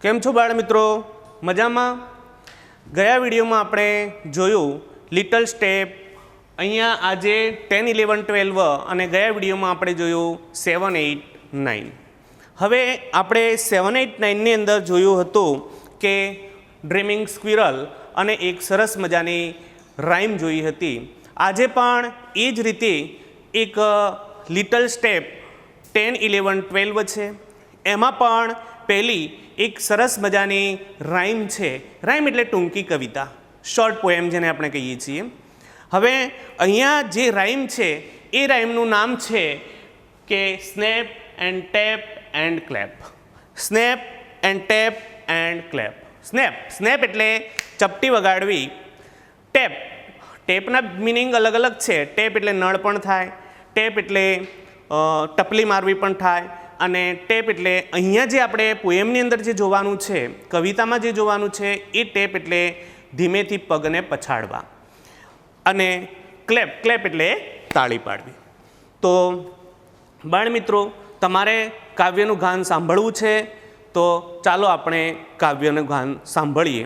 કેમ છો બાળ મિત્રો? મજામાં? ગયા વિડીયોમાં આપણે જોયું લિટલ સ્ટેપ, અહીંયા આજે 10, 11, 12 અને ગયા વિડીયોમાં આપણે જોયું 7, 8, 9. હવે આપણે 7, 8, 9ની અંદર જોયું હતું કે ડ્રીમિંગ સ્ક્વિરલ અને એક સરસ મજાની રાઇમ જોઈ હતી. આજે પણ એ જ રીતે એક લિટલ સ્ટેપ 10, 11, 12 છે. એમાં પણ પહેલી એક સરસ મજાની રાઇમ છે. રાઇમ એટલે ટૂંકી કવિતા, શોર્ટ પોએમ જેને આપણે કહીએ છીએ. હવે અહીંયા જે રાઇમ છે એ રાઇમનું નામ છે કે snap and tap and clap. Snap and tap and clap. Snap snap એટલે ચપટી વગાડવી. ટેપ ટેપના મિનિંગ અલગ અલગ છે. ટેપ એટલે નળ પણ થાય, ટેપ એટલે ટપલી મારવી પણ થાય, અને ટેપ એટલે અહીંયા જે આપણે પોએમની અંદર જે જોવાનું છે, કવિતામાં જે જોવાનું છે એ ટેપ એટલે ધીમેથી પગને પછાડવા, અને ક્લેપ ક્લેપ એટલે તાળી પાડવી. તો બાળ મિત્રો, તમારે કાવ્યનું ગાન સાંભળવું છે, તો ચાલો આપણે કાવ્યનું ગાન સાંભળીએ.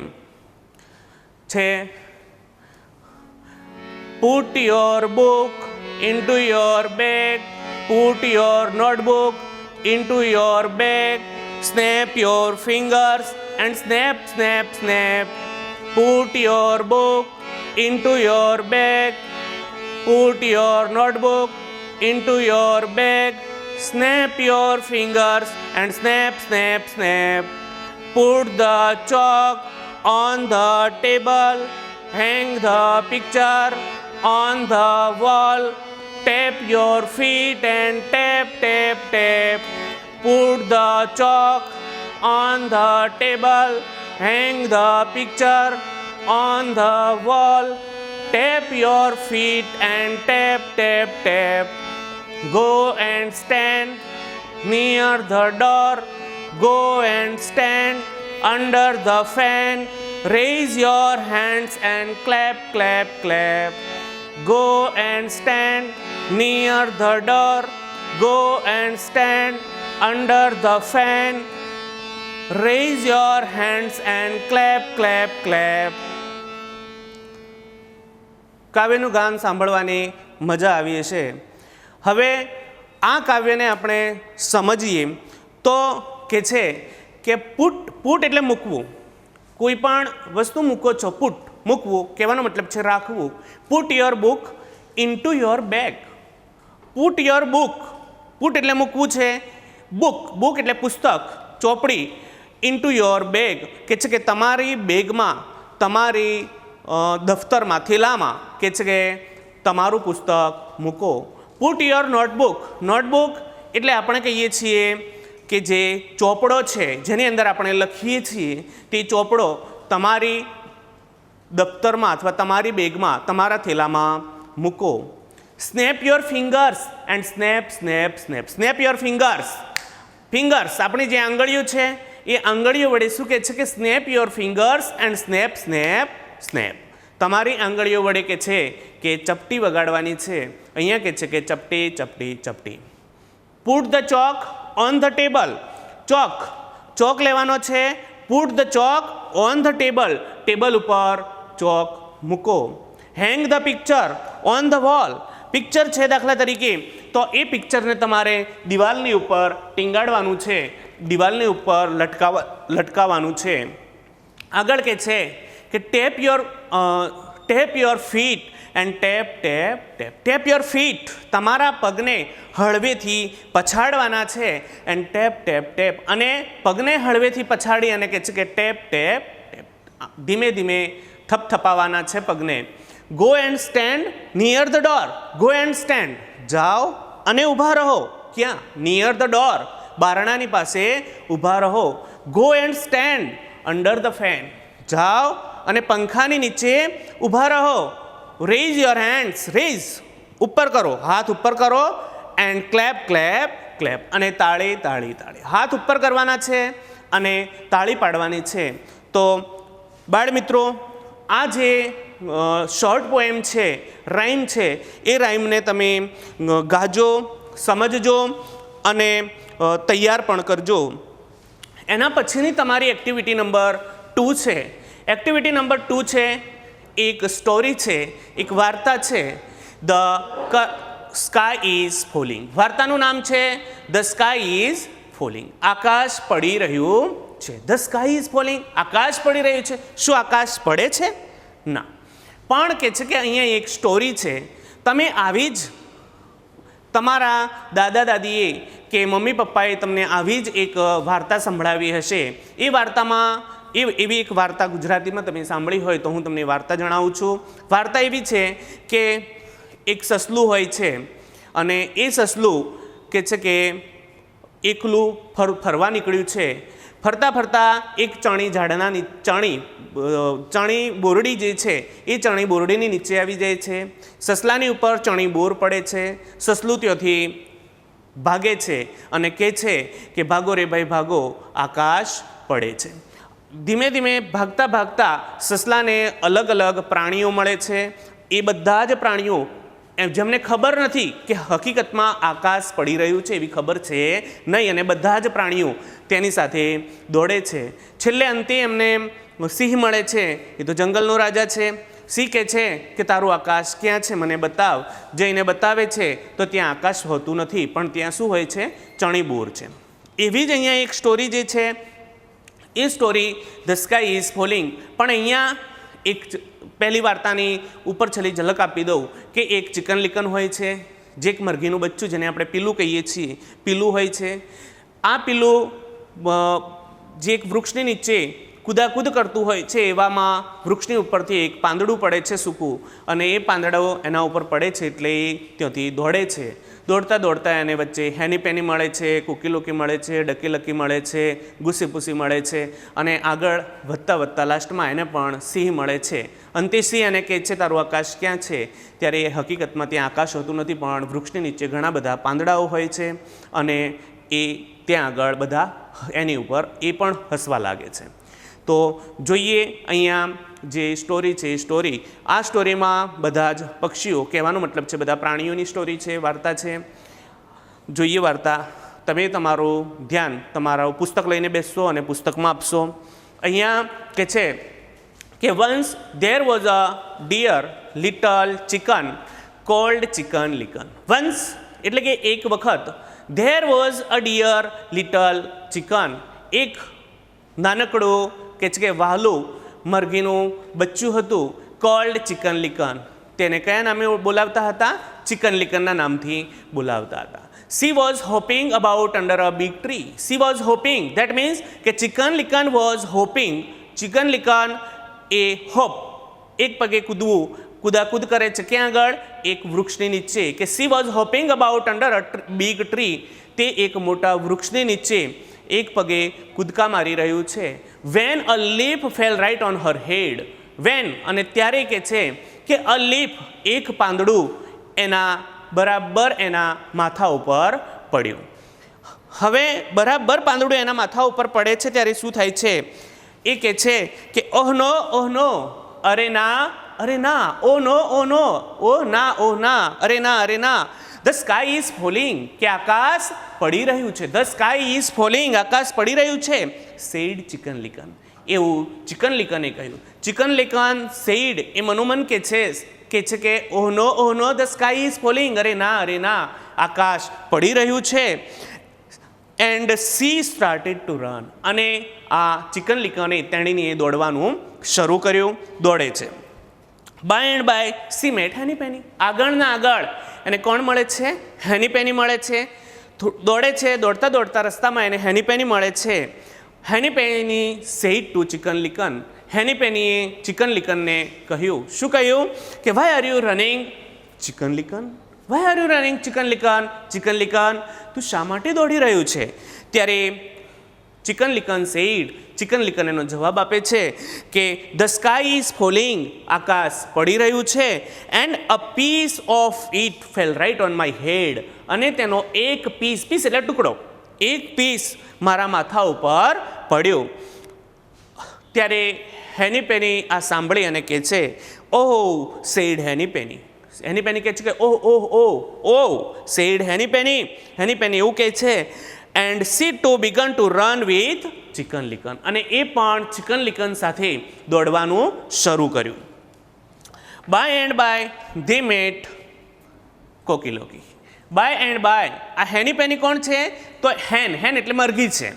છે Put your book into your bag, put your notebook into your bag, snap your fingers and snap, snap, snap. Put your book into your bag, put your notebook into your bag, snap your fingers and snap, snap, snap. Put the chalk on the table, hang the picture on the wall, tap your feet and tap, tap, tap. Put the chalk on the table, hang the picture on the wall, tap your feet and tap, tap, tap. Go and stand near the door, go and stand under the fan, raise your hands and clap, clap, clap. Go and stand near the door, go and stand under the fan, raise your hands and clap, clap, clap. કાવ્યનું ગાન સાંભળવાની મજા આવી હશે. હવે આ કાવ્યને આપણે સમજીએ તો કે છે કે પુટ એટલે મૂકવું. કોઈ પણ વસ્તુ મૂકો છો, પુટ મૂકવું કહેવાનો મતલબ છે રાખવું. Put your book into your bag. Put your book, put એટલે મૂકવું છે, બુક એટલે પુસ્તક, ચોપડી, ઇન્ટુ યોર બેગ કે છે કે તમારી બેગમાં, તમારી દફતરમાં, થેલામાં કે છે કે તમારું પુસ્તક મૂકો. પુટ યોર નોટબુક, નોટબુક એટલે આપણે કહીએ છીએ કે જે ચોપડો છે જેની અંદર આપણે લખીએ છીએ તે ચોપડો તમારી દફતરમાં અથવા તમારી બેગમાં, તમારા થેલામાં મૂકો. Snap your fingers and snap, snap, snap. Snap your fingers. Fingers આપણી જે આંગળીઓ છે એ આંગળીઓ વડે શું કહે છે કે snap your fingers and snap, snap, snap. તમારી આંગળીઓ વડે કે છે કે ચપટી વગાડવાની છે. અહીંયા કે છે કે ચપટી, ચપટી, ચપટી. Put the chalk on the table. Chalk લેવાનો છે. Put the chalk on the table, table ઉપર ચોક મૂકો. Hang the picture on the wall. Picture છે દાખલા તરીકે, તો એ પિક્ચરને તમારે દિવાલની ઉપર ટીંગાડવાનું છે, દિવાલની ઉપર લટકાવવાનું છે. આગળ કે છે કે tap your feet and tap, tap, tap. Tap your feet, તમારા પગને હળવેથી પછાડવાના છે. એન્ડ ટેપ, ટેપ, ટેપ, અને પગને હળવેથી પછાડી અને કહે છે કે ટેપ, ટેપ, ટેપ. ધીમે ધીમે થપથપાવવાના છે પગને. Go and stand near the door. Go and stand, જાઓ અને ઊભા રહો. ક્યાં? નિયર ધ ડોર, બારણાની પાસે ઊભા રહો. Go and stand under the fan. જાઓ અને પંખાની નીચે ઊભા રહો. રેઝ યોર હેન્ડ્સ, રેઝ ઉપર કરો, હાથ ઉપર કરો. એન્ડ ક્લેપ, ક્લેપ, ક્લેપ, અને તાળી, તાળી, તાળી. હાથ ઉપર કરવાના છે અને તાળી પાડવાની છે. તો બાળ મિત્રો, આ જે શોર્ટ પોએમ છે, રાઇમ છે, એ રાઇમને તમે ગાજો, સમજજો અને તૈયાર પણ કરજો. એના પછીની તમારી એક્ટિવિટી નંબર 2 છે. એક્ટિવિટી નંબર 2 છે એક સ્ટોરી છે, એક વાર્તા છે, ધ સ્કાય ઇઝ ફોલિંગ. વાર્તાનું નામ છે ધ સ્કાય ઇઝ ફોલિંગ. આકાશ પડી રહ્યું છે. ધ સ્કાય ઇઝ ફોલિંગ, આકાશ પડી રહ્યું છે. શું આકાશ પડે છે? ના. પણ કે છે કે અહીંયા એક સ્ટોરી છે, તમે આવી જ તમારા દાદા દાદીએ કે મમ્મી પપ્પાએ તમને આવી જ એક વાર્તા સંભળાવી હશે. એ વાર્તામાં એવી એક વાર્તા ગુજરાતીમાં તમે સાંભળી હોય તો હું તમને વાર્તા જણાવું છું. વાર્તા એવી છે કે એક સસલું હોય છે અને એ સસલું કે છે કે એકલું ફરવા નીકળ્યું છે. ફરતા ફરતા એક ચણી ઝાડના ચણી બોરડી જે છે એ ચણી બોરડીની નીચે આવી જાય છે. સસલાની ઉપર ચણી બોર પડે છે. સસલું ત્યાંથી ભાગે છે અને કહે છે કે ભાગો રે ભાઈ ભાગો, આકાશ પડે છે. ધીમે ધીમે ભાગતા ભાગતા સસલાને અલગ અલગ પ્રાણીઓ મળે છે. એ બધા જ પ્રાણીઓ જેમને ખબર નથી કે હકીકતમાં આકાશ પડી રહ્યું છે એવી ખબર છે નહીં, અને બધા જ પ્રાણીઓ તેની સાથે દોડે છે. છેલ્લે અંતે એમને સિંહ મળે છે. એ તો જંગલનો રાજા છે. સિંહ કહે છે કે તારું આકાશ ક્યાં છે, મને બતાવ. જઈને બતાવે છે તો ત્યાં આકાશ હોતું નથી, પણ ત્યાં શું હોય છે? ચણી બોર છે. એવી જ અહીંયા એક સ્ટોરી જે છે એ story the sky is falling. પણ અહીંયા એક પહેલી વાર્તાની ઉપર છેલ્લી ઝલક આપી દઉં કે એક ચિકન લિકન હોય છે, જે એક મરઘીનું બચ્ચું, જેને આપણે પીલું કહીએ છીએ, પીલું હોય છે. આ પીલું જે એક વૃક્ષની નીચે કૂદાકૂદ કરતું હોય છે, એવામાં વૃક્ષની ઉપરથી એક પાંદડું પડે છે સૂકું, અને એ પાંદડો એના ઉપર પડે છે એટલે એ ત્યાંથી દોડે છે. દોડતા દોડતા એને વચ્ચે હેની પેની મળે છે, કૂકી લૂકી મળે છે, ડકી લકી મળે છે, ગુસી પૂસી મળે છે, અને આગળ વધતા વધતા લાસ્ટમાં એને પણ સિંહ મળે છે. અંતે સિંહ એને કહે છે તારું આકાશ ક્યાં છે? ત્યારે એ હકીકતમાં ત્યાં આકાશ હોતું નથી, પણ વૃક્ષની નીચે ઘણા બધા પાંદડાઓ હોય છે, અને એ ત્યાં આગળ બધા એની ઉપર એ પણ હસવા લાગે છે. તો જોઈએ અહીંયા જે સ્ટોરી છે એ સ્ટોરી, આ સ્ટોરીમાં બધા જ પક્ષીઓ, કહેવાનો મતલબ છે બધા પ્રાણીઓની સ્ટોરી છે, વાર્તા છે. જોઈએ વાર્તા. તમે તમારું ધ્યાન તમારા પુસ્તક લઈને બેસશો અને પુસ્તકમાં આપશો. અહીંયા કે છે કે once there was a dear little chicken called Chicken Licken. Once એટલે કે એક વખત, there was a dear little chicken, એક નાનકડું કે છે કે વહાલું મરઘીનું બચ્ચું હતું, કોલ્ડ ચિકન લિકન. તેને કયા નામે બોલાવતા હતા? ચિકન લિકનના નામથી બોલાવતા હતા. She was hopping about under a big tree. She was hopping, that means કે Chicken Licken was hopping. Chicken Licken એ હોપ, એક પગે કૂદવું, કૂદાકૂદ કરે છે. ક્યાં આગળ? એક વૃક્ષની નીચે. કે she was hopping about under a big tree, તે એક મોટા વૃક્ષની નીચે એક પગે કૂદકા મારી રહ્યું છે. When a leaf fell right on her head. When અને ત્યારે કે છે કે a leaf એક પાંદડું એના બરાબર એના માથા ઉપર પડ્યું. હવે બરાબર પાંદડું એના માથા ઉપર પડે છે ત્યારે શું થાય છે? એ કે છે કે ઓહ નો, અરે ના, ઓ નો, ઓહ ના, અરે ના. ધ સ્કાય ઇઝ ફોલિંગ, કે આકાશ પડી રહ્યું છે. ધ સ્કાય ઇઝ ફોલિંગ, આકાશ પડી રહ્યું છે. સેડ ચિકન લિકન, એવું ચિકન લિકને કહ્યું. ચિકન લિકન સેડ એ મનોમન કે છે કે ઓહ નો ધ સ્કાય ઇઝ ફોલિંગ, અરે ના, આકાશ પડી રહ્યું છે. And C started to run, અને આ ચિકન લિકને તેણીને દોડવાનું શરૂ કર્યું. દોડે છે. By and by she met Henny Penny, આગળના આગળ એને કોણ મળે છે? હેની પેની મળે છે. દોડે છે, દોડતા દોડતા રસ્તામાં એને હેની પેની મળે છે. Henny Penny said to Chicken Licken, Henny પેનીએ ચિકન લિકનને કહ્યું. શું કહ્યું? કે why are you running Chicken Licken, why are you running Chicken Licken, Chicken Licken તું શા માટે દોડી રહ્યું છે? ત્યારે Chicken Licken said, Chicken Licken એનો જવાબ આપે છે કે ધ સ્કાય ઇઝ ફોલિંગ, આકાશ પડી રહ્યું છે. And a piece of it fell right on my head, અને તેનો એક પીસ એટલે ટુકડો, એક પીસ મારા માથા ઉપર પડ્યો. ત્યારે હેની પેની આ સાંભળી અને કહે છે oh said Henny Penny. Henny Penny કહે છે કે oh said Henny Penny. Henny Penny એવું કહે છે. And she too began to run with Chicken Licken, અને એ પણ ચિકન લિકન સાથે દોડવાનું શરૂ કર્યું. By and by they met Cocky Locky. By and by આ હેની પેની કોણ છે? તો હેન એટલે મરઘી છે.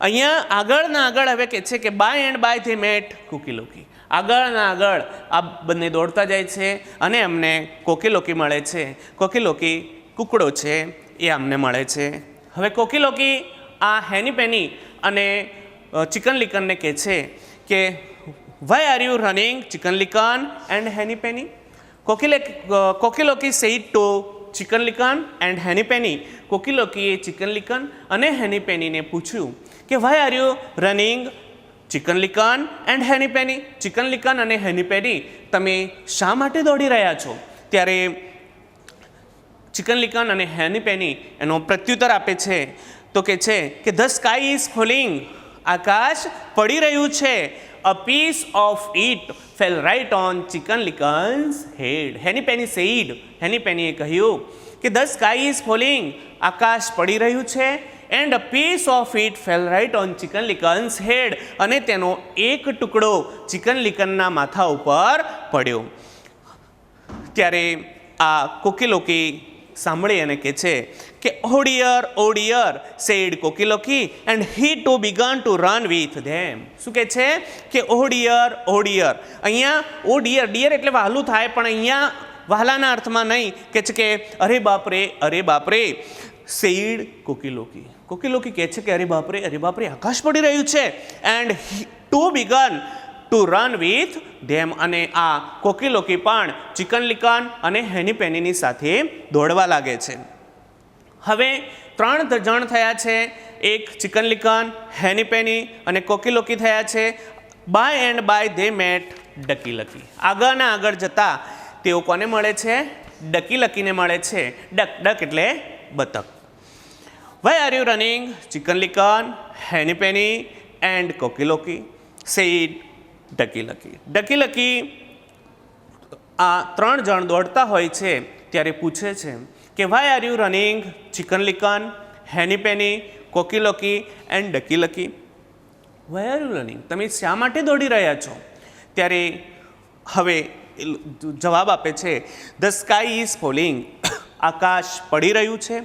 અહીંયા આગળના આગળ હવે કહે છે કે by and by they met Cocky Locky. આગળના આગળ આ બંને દોડતા જાય છે અને અમને કોકી લોકી મળે છે. કોકી લોકી કુકડો છે એ અમને મળે છે. હવે કોકી લોકી આ હેની પેની અને ચિકન લિકનને કહે છે કે why are you running Chicken Licken and Henny Penny? Cocky Locky said to Chicken Licken and Henny Penny. Cocky લોકીએ ચિકન લિકન અને હેની પેનીને પૂછ્યું કે why are you running Chicken Licken and Henny Penny? Chicken Licken અને Henny penny તમે શા માટે દોડી રહ્યા છો? ત્યારે ચિકન લિકન અને હેની પેની એનો પ્રત્યુત્તર આપે છે. તો કે છે કે ધ સ્કાય ઇઝ ફોલિંગ. આકાશ પડી રહ્યું છે. A piece of it fell right on Chicken Licken's head. Henny Penny said. Henny પેનીએ કહ્યું કે ધ સ્કાય ઇઝ ફોલિંગ. આકાશ પડી રહ્યું છે. And a piece of it fell right on Chicken Licken's head. અને તેનો એક ટુકડો ચિકન લિકનના માથા ઉપર પડ્યો. ત્યારે આ કોકી લોકી સાંભળી અને કહે છે કે oh dear said Cocky Locky and he too began to run with them. શું કહે છે કે ઓ ડિયર. અહીંયા ઓ ડિયર એટલે વહાલું થાય, પણ અહીંયા વહાલાના અર્થમાં નહીં. કહે છે કે અરે બાપરે said Cocky Locky. Cocky Locky કહે છે કે અરે બાપરે આકાશ પડી રહ્યું છે. And to began to run with them. અને આ કોકી લોકી પણ ચિકન લિકન અને હેની પેનીની સાથે દોડવા લાગે છે. હવે 3 જણ થયા છે. એક ચિકન લિકન, હેની પેની અને કોકી લોકી થયા છે. By and by they met Ducky Lucky. આગળના આગળ જતા તેઓ કોને મળે છે? ડકી લકીને મળે છે. ડક એટલે બતક. Why are you running Chicken Licken Henny Penny and Cocky Locky said Ducky Lucky. Ducky Lucky આ 3 જણ દોડતા હોય છે ત્યારે પૂછે છે કે why are you running Chicken Licken Henny Penny Cocky Locky and Ducky Lucky? Why are you running? તમે શા માટે દોડી રહ્યા છો? ત્યારે હવે જવાબ આપે છે ધ સ્કાય ઇઝ ફોલિંગ. આકાશ પડી રહ્યું છે.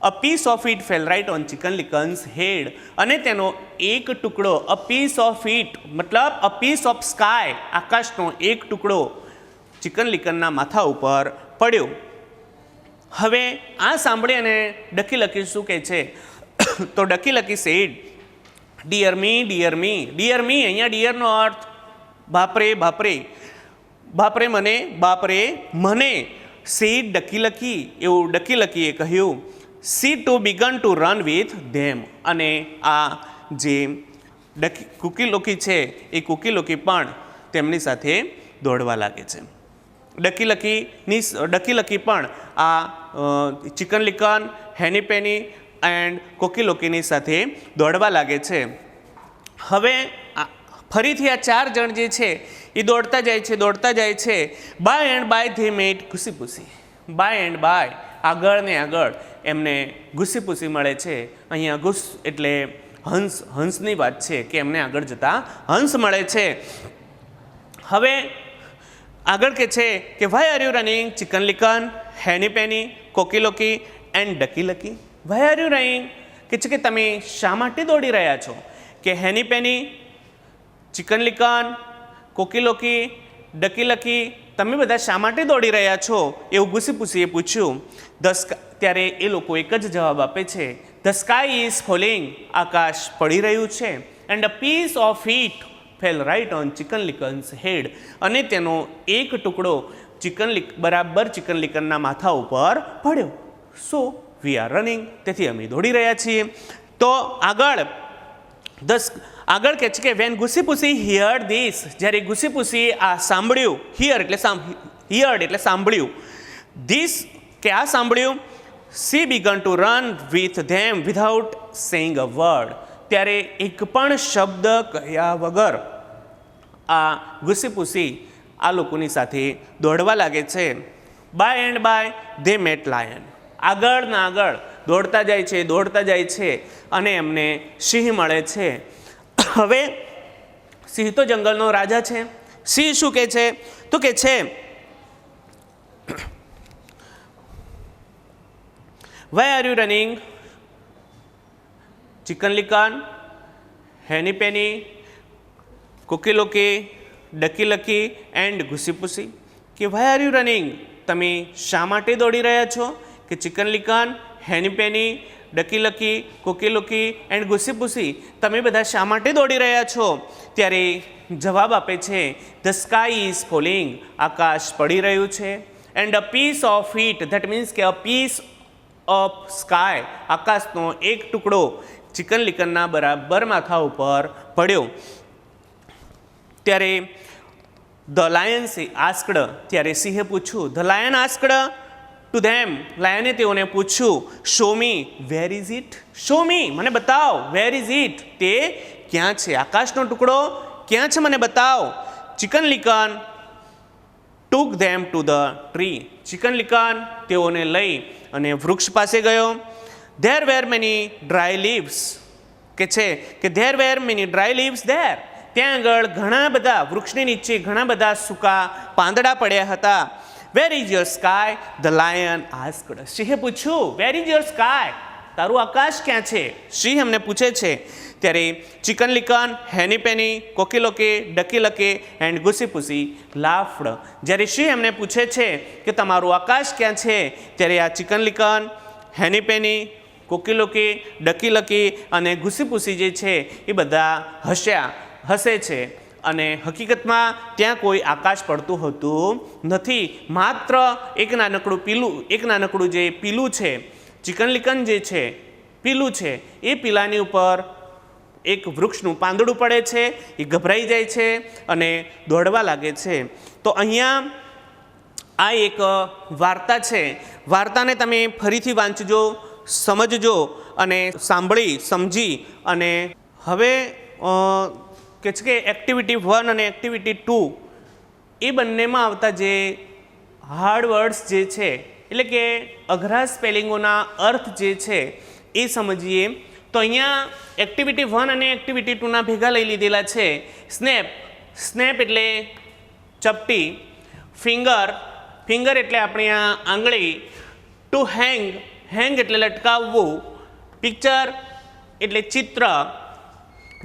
A piece of it fell right on Chicken Licken's head. અને તેનો એક ટુકડો અ પીસ ઓફ ઇટ મતલબ અ પીસ ઓફ સ્કાય આકાશનો એક ટુકડો ચિકન લિકનના માથા ઉપર પડ્યો. હવે આ સાંભળી અને ડકી લકી શું કહે છે? તો Ducky Lucky said dear me. અહીંયા ડિયરનો અર્થ બાપરે મને. Said Ducky Lucky. એવું ડકી લકીએ કહ્યું. She too began to run with them. અને આ જે કુકી લોકી છે એ કુકી લોકી પણ તેમની સાથે દોડવા લાગે છે. ડકી લકી પણ આ chicken Licken Henny Penny and કોકી લોકીની સાથે દોડવા લાગે છે. હવે ફરીથી આ 4 જણ જે છે એ દોડતા જાય છે. By and by they met Goosey Poosey. By and by આગળ ને આગળ એમને ઘૂસીપૂસી મળે છે. અહીંયા ઘૂસ એટલે હંસની વાત છે કે એમને આગળ જતા હંસ મળે છે. હવે આગળ કે છે કે why are you running Chicken Licken Henny Penny Cocky Locky and Ducky Lucky? Why are you running કે છે કે તમે શા માટે દોડી રહ્યા છો? કે Heni Penny Chicken લિકન કોકી Locky Ducky lucky તમે બધા શા માટે દોડી રહ્યા છો? એવું ઘૂસીપૂસીએ પૂછ્યું. ત્યારે એ લોકો એક જ જવાબ આપે છે ધ સ્કાય ઇઝ ફોલિંગ. આકાશ પડી રહ્યું છે. And a piece of it fell right on Chicken Licken's head. અને તેનો એક ટુકડો ચિકન લિકનના માથા ઉપર પડ્યો. So we are running. તેથી અમે દોડી રહ્યા છીએ. તો આગળ કહે છે કે વેન ઘૂસીપૂસી હિયર ધીસ. જ્યારે ઘૂસીપૂસી આ સાંભળ્યું. હિયર્ડ એટલે સાંભળ્યું. ધીસ કે આ સાંભળ્યું. C began to run with them without saying a word. ત્યારે એક પણ શબ્દ કહ્યા વગર આ ઘૂસીપૂસી આ લોકોની સાથે દોડવા લાગે છે. By and by they met lion. આગળ દોડતા જાય છે અને એમને સિંહ મળે છે. હવે સિંહ તો જંગલનો રાજા છે. સિંહ શું કહે છે? તો કે છે Why are you running? Chicken Licken, Henny Penny, Cookie Loki, Ducky Lucky and Goosey Pussy. કે Why are you running? તમે શા માટે દોડી રહ્યા છો? કે Chicken Licken, Henny Penny, Ducky Lucky, Cocky Locky and Goosey Poosey, તમે બધા શા માટે દોડી રહ્યા છો? ત્યારે જવાબ આપે છે ધ સ્કાય ઇઝ ફોલિંગ, આકાશ પડી રહ્યું છે. And a piece of it, that means કે અ પીસ ઓફ સ્કાય, આકાશનો એક ટુકડો ચિકન લિકનના બરાબર માથા ઉપર પડ્યો. ત્યારે ધ લાયન આસ્કડ, ત્યારે સિંહે પૂછ્યું, the lion asked to them, લાયને તેઓને પૂછ્યું, show me where is it, show me મને બતાવ, વેર ઇઝ ઇટ તે ક્યાં છે, આકાશનો ટુકડો ક્યાં છે મને બતાવ. Chicken Licken took them to the tree, Chicken Licken તેઓને લઈ અને વૃક્ષ પાસે ગયો. There were many dry leaves, કે છે કે there were many dry leaves there, ત્યાં આગળ ઘણા બધા વૃક્ષની નીચે ઘણા બધા સૂકા પાંદડા પડ્યા હતા. Where is your sky, the lion asked, સિંહે પૂછ્યું વેર ઇઝ યોર સ્કાય, તારું આકાશ ક્યાં છે, સિંહ એમને પૂછે છે. ત્યારે Chicken Licken, Henny Penny, Cocky Locky, Ducky Lucky and Goosey Poosey laughed, જ્યારે સિંહ એમને પૂછે છે કે તમારું આકાશ ક્યાં છે, ત્યારે આ chicken Licken, Henny Penny, Cocky Locky, Ducky lucky અને ગુસી પુસી જે છે એ બધા હસે છે. અને હકીકતમાં ત્યાં કોઈ આકાશ પડતું હોતું નથી, માત્ર એક નાનકડું જે પીલું છે, ચિકન લિકન જે છે પીલું છે, એ પીલાની ઉપર એક વૃક્ષનું પાંદડું પડે છે, એ ગભરાઈ જાય છે અને દોડવા લાગે છે. તો અહીંયા આ એક વાર્તા છે. વાર્તાને તમે ફરીથી વાંચજો, સમજજો અને સમજી અને હવે કે છે કે એક્ટિવિટી 1 અને એક્ટિવિટી 2 એ બંનેમાં આવતા જે હાર્ડ વર્ડ્સ જે છે, એટલે કે અઘરા સ્પેલિંગોના અર્થ જે છે એ સમજીએ. તો અહીંયા એક્ટિવિટી 1 અને એક્ટિવિટી 2ના ભેગા લઈ લીધેલા છે. સ્નેપ એટલે ચપટી, ફિંગર એટલે આપણી આ આંગળી, ટુ હેંગ એટલે લટકાવવું, પિક્ચર એટલે ચિત્ર,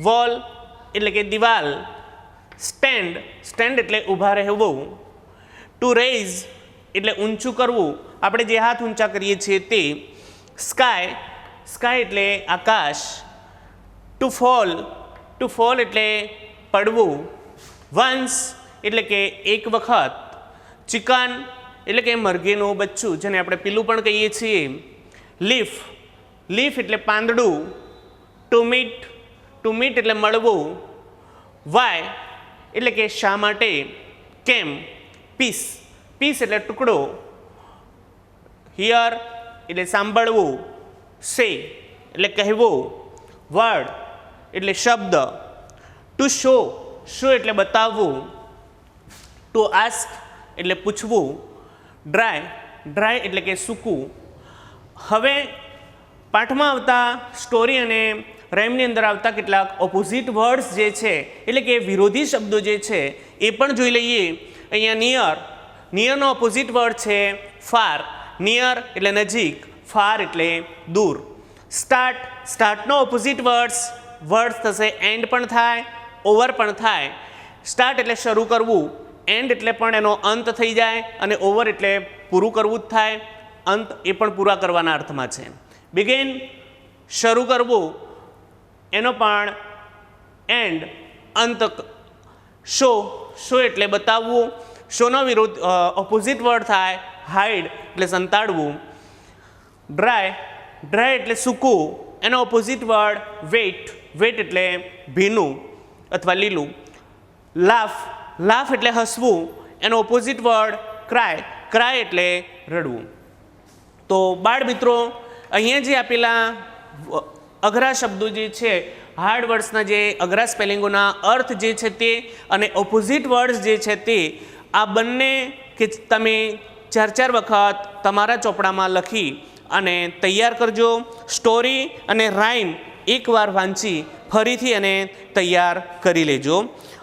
વોલ એટલે કે દિવાલ, સ્ટેન્ડ એટલે ઊભા રહેવું, ટુ રેઝ એટલે ઊંચું કરવું, આપણે જે હાથ ઊંચા કરીએ છીએ તે, સ્કાય એટલે આકાશ, ટુ ફોલ એટલે પડવું, વન્સ એટલે કે એક વખત, ચિકન એટલે કે મરઘીનું બચ્ચું જેને આપણે પીલું પણ કહીએ છીએ, લીફ એટલે પાંદડું, ટુ મીટ એટલે મળવું, વાય એટલે કે શા માટે, કેમ, પીસ એટલે ટુકડો, હિયર એટલે સાંભળવું, સે એટલે કહેવું, વર્ડ એટલે શબ્દ, ટુ શો એટલે બતાવવું, ટુ આસ્ક એટલે પૂછવું, ડ્રાય એટલે કે સૂકવું. હવે પાઠમાં આવતા સ્ટોરી અને રાઇમની અંદર આવતા કેટલાક ઓપોઝિટ વર્ડ્સ જે છે, એટલે કે વિરોધી શબ્દો જે છે એ પણ જોઈ લઈએ. અહીંયા નિયરનો ઓપોઝિટ વર્ડ છે ફાર, નિયર એટલે નજીક, ફાર એટલે દૂર. સ્ટાર્ટનો ઓપોઝિટ વર્ડ્સ થશે એન્ડ પણ થાય, ઓવર પણ થાય. સ્ટાર્ટ એટલે શરૂ કરવું, એન્ડ એટલે પણ એનો અંત થઈ જાય અને ઓવર એટલે પૂરું કરવું જ થાય, અંત એ પણ પૂરા કરવાના અર્થમાં છે. બિગિન શરૂ કરવું, એનો પણ એન્ડ અંત. શો એટલે બતાવવું, શોનો વિરોધ ઓપોઝિટ વર્ડ થાય હાઇડ એટલે સંતાડવું. ડ્રાય એટલે સૂકું, એનો ઓપોઝિટ વર્ડ વેટ એટલે ભીનું અથવા લીલું. લાફ એટલે હસવું, એનો ઓપોઝિટ વર્ડ ક્રાય એટલે રડવું. તો બાળ મિત્રો, અહીંયા જે આપેલા અઘરા શબ્દો જે છે, હાર્ડ વર્ડ્સના જે અઘરા સ્પેલિંગોના અર્થ જે છે તે અને ઓપોઝિટ વર્ડ્સ જે છે તે, આ બંને કે તમે 4 વખત તમારા ચોપડામાં લખી અને તૈયાર કરજો. સ્ટોરી અને રાઇમ એકવાર વાંચી ફરીથી એને તૈયાર કરી લેજો.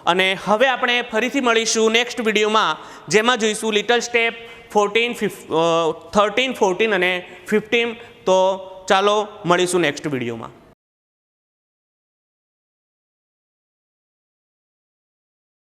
અને હવે આપણે ફરીથી મળીશું નેક્સ્ટ વિડીયોમાં, જેમાં જોઈશું લિટલ સ્ટેપ 13, 14 અને 15. તો ચાલો મળીશું નેક્સ્ટ વિડીયોમાં.